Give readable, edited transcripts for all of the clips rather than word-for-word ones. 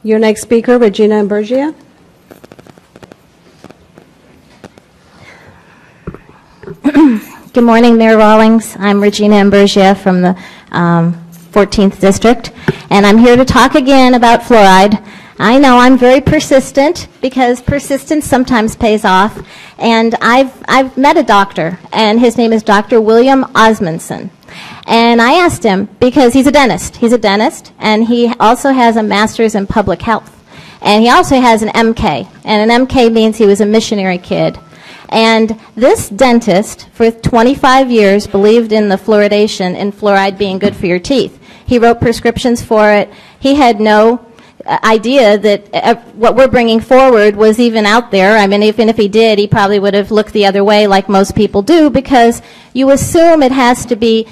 Your next speaker, Regina Imburgia. Good morning, Mayor Rawlings. I'm Regina Imburgia from the 14th District, and I'm here to talk again about fluoride. I know I'm very persistent because persistence sometimes pays off, and I've met a doctor, and his name is Dr. William Osmondson. And I asked him, because he's a dentist, and he also has a master's in public health, and he also has an MK, and an MK means he was a missionary kid. And this dentist, for 25 years, believed in the fluoridation and fluoride being good for your teeth. He wrote prescriptions for it. He had no idea that what we're bringing forward was even out there. I mean, even if he did, he probably would have looked the other way like most people do, because you assume it has to be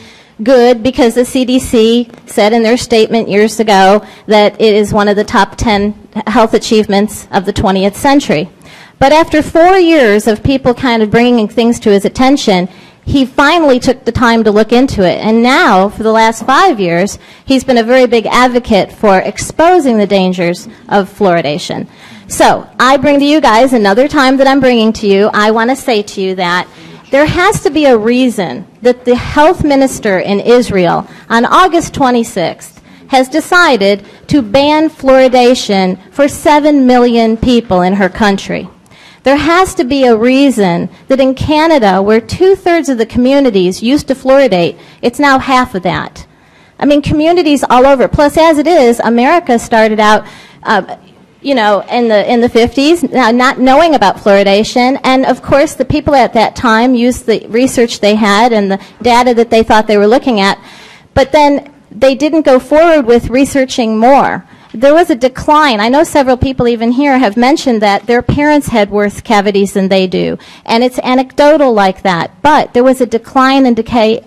good because the CDC said in their statement years ago that it is one of the top 10 health achievements of the 20th century. But after 4 years of people kind of bringing things to his attention, he finally took the time to look into it. And now, for the last 5 years, he's been a very big advocate for exposing the dangers of fluoridation. So I bring to you guys, another time that I'm bringing to you, I want to say to you that there has to be a reason that the health minister in Israel on August 26th has decided to ban fluoridation for 7 million people in her country. There has to be a reason that in Canada, where 2/3 of the communities used to fluoridate, it's now half of that. I mean, communities all over. Plus, as it is, America started out, in the 50s, not knowing about fluoridation. And, of course, the people at that time used the research they had and the data that they thought they were looking at. But then they didn't go forward with researching more. There was a decline. I know several people even here have mentioned that their parents had worse cavities than they do, and it's anecdotal like that. But there was a decline and decay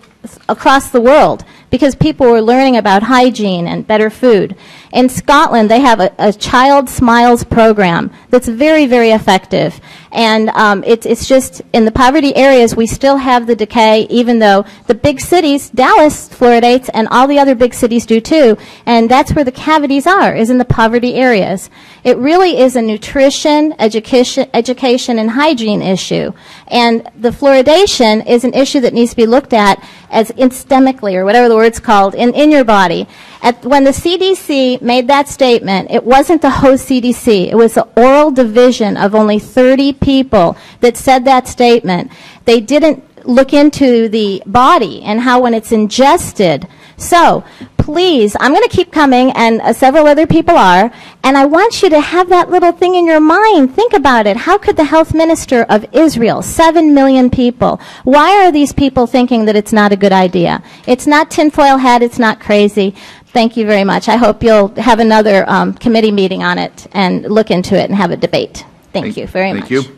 across the world because people were learning about hygiene and better food. In Scotland, they have a Child Smiles program that's very, very effective. And it's just, in the poverty areas, we still have the decay, even though the big cities, Dallas fluoridates, and all the other big cities do too. And that's where the cavities are, is in the poverty areas. It really is a nutrition, education, and hygiene issue. And the fluoridation is an issue that needs to be looked at as systemically, or whatever the word's called, in your body. When the CDC made that statement, it wasn't the whole CDC. It was the oral division of only 30 people that said that statement. They didn't look into the body and how when it's ingested. So, please, I'm going to keep coming, and several other people are, and I want you to have that little thing in your mind. Think about it. How could the health minister of Israel, 7 million people, why are these people thinking that it's not a good idea? It's not tinfoil hat. It's not crazy. Thank you very much. I hope you'll have another committee meeting on it and look into it and have a debate. Thank you very much. Thank you.